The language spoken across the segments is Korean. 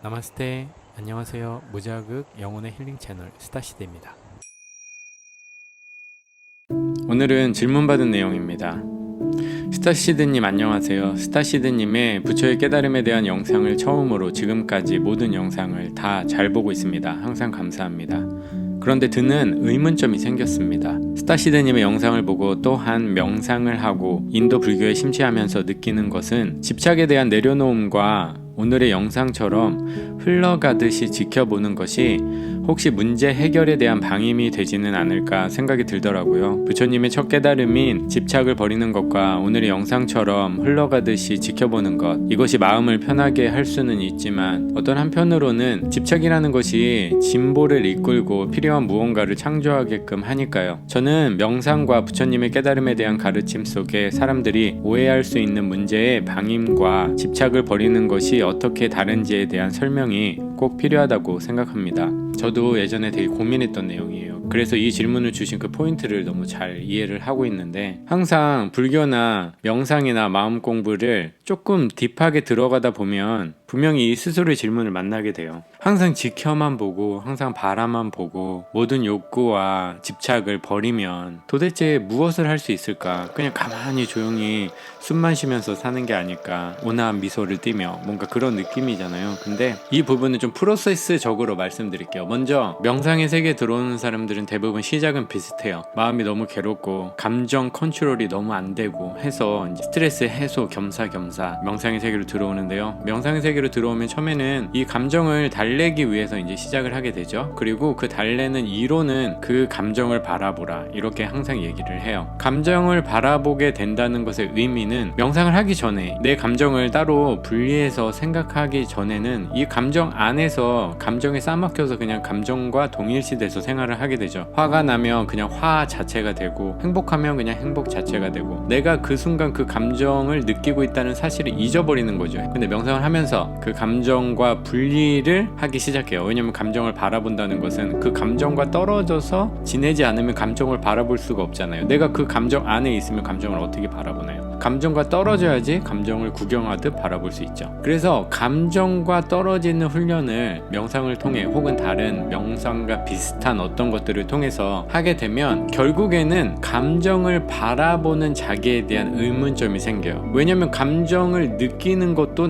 나마스테. 안녕하세요. 무자극 영혼의 힐링 채널 스타시대입니다. 오늘은 질문 받은 내용입니다. 스타시드님 안녕하세요. 스타시드님의 부처의 깨달음에 대한 영상을 처음으로 지금까지 모든 영상을 다 잘 보고 있습니다. 항상 감사합니다. 그런데 드는 의문점이 생겼습니다. 스타시드님의 영상을 보고 또한 명상을 하고 인도 불교에 심취하면서 느끼는 것은 집착에 대한 내려놓음과 오늘의 영상처럼 흘러가듯이 지켜보는 것이 혹시 문제 해결에 대한 방임이 되지는 않을까 생각이 들더라고요. 부처님의 첫 깨달음인 집착을 버리는 것과 오늘의 영상처럼 흘러가듯이 지켜보는 것, 이것이 마음을 편하게 할 수는 있지만 어떤 한편으로는 집착이라는 것이 진보를 이끌고 필요한 무언가를 창조하게끔 하니까요. 저는 명상과 부처님의 깨달음에 대한 가르침 속에 사람들이 오해할 수 있는 문제의 방임과 집착을 버리는 것이 어떻게 다른지에 대한 설명이 꼭 필요하다고 생각합니다. 저도 예전에 되게 고민했던 내용이에요. 그래서 이 질문을 주신 그 포인트를 너무 잘 이해를 하고 있는데, 항상 불교나 명상이나 마음 공부를 조금 딥하게 들어가다 보면 분명히 이 스스로의 질문을 만나게 돼요. 항상 지켜만 보고 항상 바라만 보고 모든 욕구와 집착을 버리면 도대체 무엇을 할 수 있을까? 그냥 가만히 조용히 숨만 쉬면서 사는 게 아닐까? 온화한 미소를 띠며 뭔가 그런 느낌이잖아요. 근데 이 부분은 좀 프로세스적으로 말씀드릴게요. 먼저 명상의 세계에 들어오는 사람들은 대부분 시작은 비슷해요. 마음이 너무 괴롭고 감정 컨트롤이 너무 안 되고 해서 이제 스트레스 해소 겸사겸사 명상의 세계로 들어오는데요. 명상의 세계로 들어오면 처음에는 이 감정을 달래기 위해서 이제 시작을 하게 되죠. 그리고 그 달래는 이론은 그 감정을 바라보라, 이렇게 항상 얘기를 해요. 감정을 바라보게 된다는 것의 의미는 명상을 하기 전에 내 감정을 따로 분리해서 생각하기 전에는 이 감정 안에서 감정에 싸먹혀서 그냥 감정과 동일시돼서 생활을 하게 되죠. 화가 나면 그냥 화 자체가 되고, 행복하면 그냥 행복 자체가 되고, 내가 그 순간 그 감정을 느끼고 있다는 사실을 잊어버리는 거죠. 근데 명상을 하면서 그 감정과 분리를 하기 시작해요. 왜냐면 감정을 바라본다는 것은 그 감정과 떨어져서 지내지 않으면 감정을 바라볼 수가 없잖아요. 내가 그 감정 안에 있으면 감정을 어떻게 바라보나요? 감정과 떨어져야지 감정을 구경하듯 바라볼 수 있죠. 그래서 감정과 떨어지는 훈련을 명상을 통해 혹은 다른 명상과 비슷한 어떤 것들을 통해서 하게 되면 결국에는 감정을 바라보는 자기에 대한 의문점이 생겨요. 왜냐면 감정을 느끼는 것도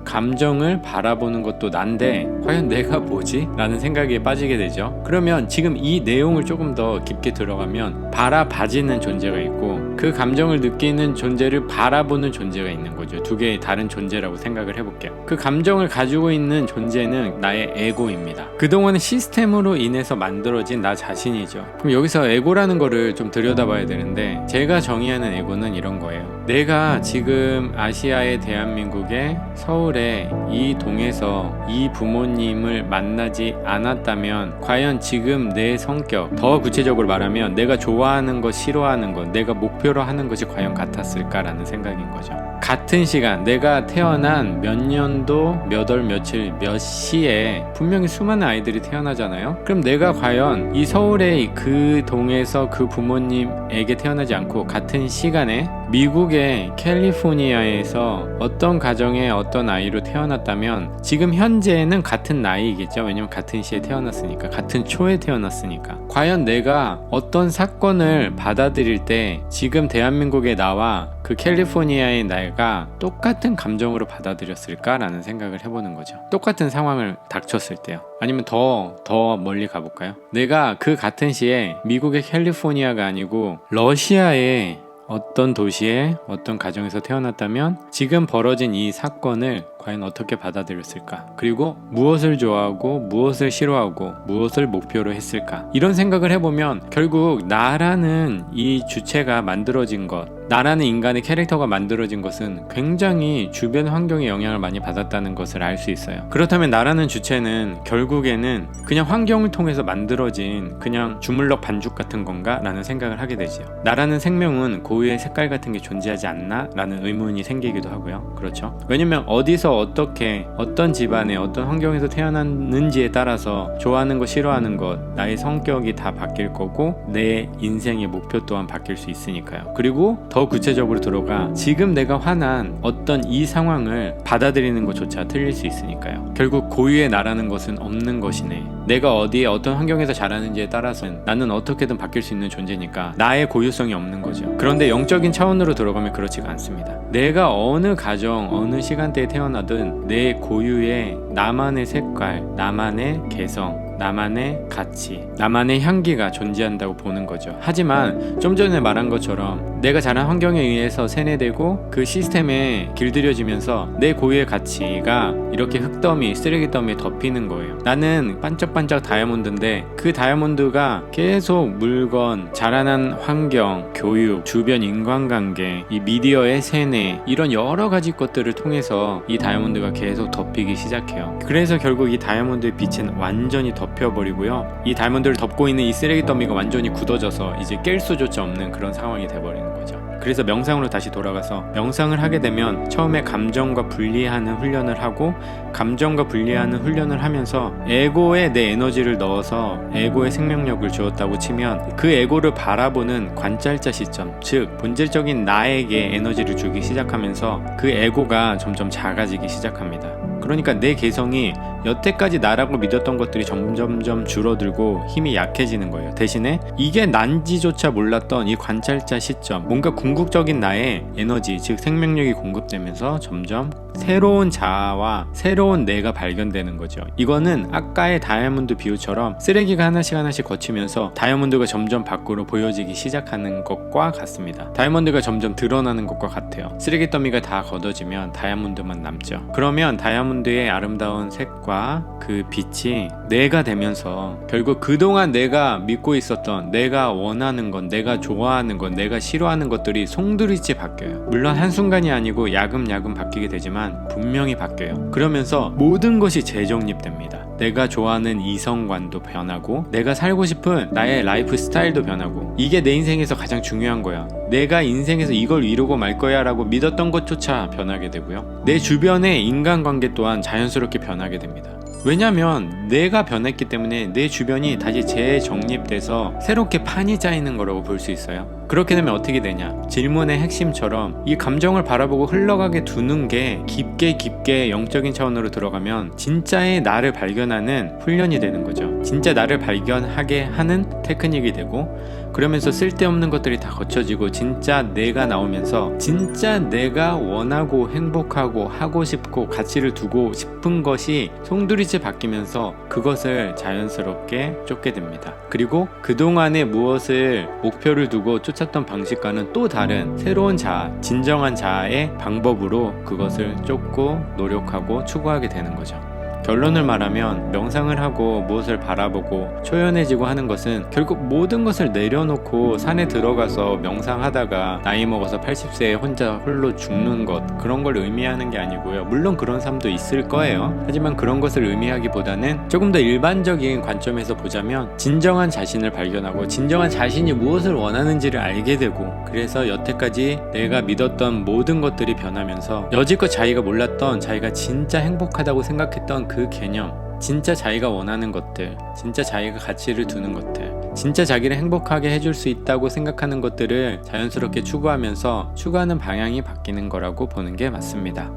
감정을 바라보는 것도 난데 과연 내가 뭐지? 라는 생각에 빠지게 되죠. 그러면 지금 이 내용을 조금 더 깊게 들어가면 바라봐지는 존재가 있고 그 감정을 느끼는 존재를 바라보는 존재가 있는 거죠. 두 개의 다른 존재라고 생각을 해볼게요. 그 감정을 가지고 있는 존재는 나의 에고입니다. 그동안의 시스템으로 인해서 만들어진 나 자신이죠. 그럼 여기서 에고라는 거를 좀 들여다봐야 되는데, 제가 정의하는 에고는 이런 거예요. 내가 지금 아시아의 대한민국의 서울에 이 동에서 이 부모님을 만나지 않았다면 과연 지금 내 성격, 더 구체적으로 말하면 내가 좋아하는 것, 싫어하는 것, 내가 목표로 하는 것이 과연 같았을까라는 생각인 거죠. 같은 시간, 내가 태어난 몇 년도, 몇 월, 며칠, 몇 시에 분명히 수많은 아이들이 태어나잖아요. 그럼 내가 과연 이 서울의 그 동에서 그 부모님에게 태어나지 않고 같은 시간에 미국의 캘리포니아에서 어떤 가정의 어떤 아이로 태어났다면 지금 현재는 같은 나이겠죠. 왜냐면 같은 시에 태어났으니까, 같은 초에 태어났으니까. 과연 내가 어떤 사건을 받아들일 때 지금 대한민국의 나와 그 캘리포니아의 내가 똑같은 감정으로 받아들였을까라는 생각을 해보는 거죠. 똑같은 상황을 닥쳤을 때요. 아니면 더 멀리 가볼까요? 내가 그 같은 시에 미국의 캘리포니아가 아니고 러시아의 어떤 도시에 어떤 가정에서 태어났다면 지금 벌어진 이 사건을 과연 어떻게 받아들였을까? 그리고 무엇을 좋아하고 무엇을 싫어하고 무엇을 목표로 했을까? 이런 생각을 해보면 결국 나라는 이 주체가 만들어진 것, 나라는 인간의 캐릭터가 만들어진 것은 굉장히 주변 환경의 영향을 많이 받았다는 것을 알 수 있어요. 그렇다면 나라는 주체는 결국에는 그냥 환경을 통해서 만들어진 그냥 주물럭 반죽 같은 건가? 라는 생각을 하게 되죠. 나라는 생명은 고유의 색깔 같은 게 존재하지 않나? 라는 의문이 생기기도 하고요. 그렇죠? 왜냐면 어디서 어떻게 어떤 집안에 어떤 환경에서 태어났는지에 따라서 좋아하는 것, 싫어하는 것, 나의 성격이 다 바뀔 거고 내 인생의 목표 또한 바뀔 수 있으니까요. 그리고 더 더 구체적으로 들어가 지금 내가 화난 어떤 이 상황을 받아들이는 것조차 틀릴 수 있으니까요. 결국 고유의 나라는 것은 없는 것이네. 내가 어디에 어떤 환경에서 자라는지에 따라서는 나는 어떻게든 바뀔 수 있는 존재니까 나의 고유성이 없는 거죠. 그런데 영적인 차원으로 들어가면 그렇지가 않습니다. 내가 어느 가정, 어느 시간대에 태어나든 내 고유의 나만의 색깔, 나만의 개성, 나만의 가치, 나만의 향기가 존재한다고 보는 거죠. 하지만 좀 전에 말한 것처럼 내가 자란 환경에 의해서 세뇌되고 그 시스템에 길들여지면서 내 고유의 가치가 이렇게 흙더미, 쓰레기더미에 덮이는 거예요. 나는 반짝반짝 다이아몬드인데 그 다이아몬드가 계속 물건, 자라난 환경, 교육, 주변 인간관계, 이 미디어의 세뇌, 이런 여러 가지 것들을 통해서 이 다이아몬드가 계속 덮이기 시작해요. 그래서 결국 이 다이아몬드의 빛은 완전히 덮여버리고요. 이 다이아몬드를 덮고 있는 이 쓰레기 더미가 완전히 굳어져서 이제 깰 수조차 없는 그런 상황이 돼버리는 거죠. 그래서 명상으로 다시 돌아가서 명상을 하게 되면 처음에 감정과 분리하는 훈련을 하고 감정과 분리하는 훈련을 하면서 에고에 내 에너지를 넣어서 에고의 생명력을 주었다고 치면 그 에고를 바라보는 관찰자 시점, 즉 본질적인 나에게 에너지를 주기 시작하면서 그 에고가 점점 작아지기 시작합니다. 그러니까 내 개성이 여태까지 나라고 믿었던 것들이 점점점 줄어들고 힘이 약해지는 거예요. 대신에 이게 난지조차 몰랐던 이 관찰자 시점, 뭔가 궁극적인 나의 에너지, 즉 생명력이 공급되면서 점점 새로운 자아와 새로운 내가 발견되는 거죠. 이거는 아까의 다이아몬드 비유처럼 쓰레기가 하나씩 거치면서 다이아몬드가 점점 밖으로 보여지기 시작하는 것과 같습니다. 다이아몬드가 점점 드러나는 것과 같아요. 쓰레기 더미가 다 걷어지면 다이아몬드만 남죠. 그러면 다이아몬드의 아름다운 색과 그 빛이 내가 되면서 결국 그동안 내가 믿고 있었던, 내가 원하는 건, 내가 좋아하는 건, 내가 싫어하는 것들이 송두리째 바뀌어요. 물론 한순간이 아니고 야금야금 바뀌게 되지만 분명히 바뀌어요. 그러면서 모든 것이 재정립됩니다. 내가 좋아하는 이성관도 변하고 내가 살고 싶은 나의 라이프 스타일도 변하고 이게 내 인생에서 가장 중요한 거야. 내가 인생에서 이걸 이루고 말 거야 라고 믿었던 것조차 변하게 되고요. 내 주변의 인간관계 또한 자연스럽게 변하게 됩니다. 왜냐면 내가 변했기 때문에 내 주변이 다시 재정립돼서 새롭게 판이 짜이는 거라고 볼 수 있어요. 그렇게 되면 어떻게 되냐? 질문의 핵심처럼 이 감정을 바라보고 흘러가게 두는 게 깊게 영적인 차원으로 들어가면 진짜의 나를 발견하는 훈련이 되는 거죠. 진짜 나를 발견하게 하는 테크닉이 되고 그러면서 쓸데없는 것들이 다 거쳐지고 진짜 내가 나오면서 진짜 내가 원하고 행복하고 하고 싶고 가치를 두고 싶은 것이 송두리째 바뀌면서 그것을 자연스럽게 쫓게 됩니다. 그리고 그동안에 무엇을 목표를 두고 쫓았던 방식과는 또 다른 새로운 자아, 진정한 자아의 방법으로 그것을 쫓고 노력하고 추구하게 되는 거죠. 결론을 말하면 명상을 하고 무엇을 바라보고 초연해지고 하는 것은 결국 모든 것을 내려놓고 산에 들어가서 명상하다가 나이 먹어서 80세에 혼자 홀로 죽는 것, 그런 걸 의미하는 게 아니고요. 물론 그런 삶도 있을 거예요. 하지만 그런 것을 의미하기보다는 조금 더 일반적인 관점에서 보자면 진정한 자신을 발견하고 진정한 자신이 무엇을 원하는지를 알게 되고 그래서 여태까지 내가 믿었던 모든 것들이 변하면서 여지껏 자기가 몰랐던 자기가 진짜 행복하다고 생각했던 그 개념, 진짜 자기가 원하는 것들, 진짜 자기가 가치를 두는 것들, 진짜 자기를 행복하게 해줄 수 있다고 생각하는 것들을 자연스럽게 추구하면서 추구하는 방향이 바뀌는 거라고 보는 게 맞습니다.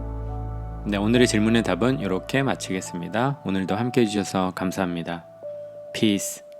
네, 오늘의 질문의 답은 이렇게 마치겠습니다. 오늘도 함께 해주셔서 감사합니다. Peace.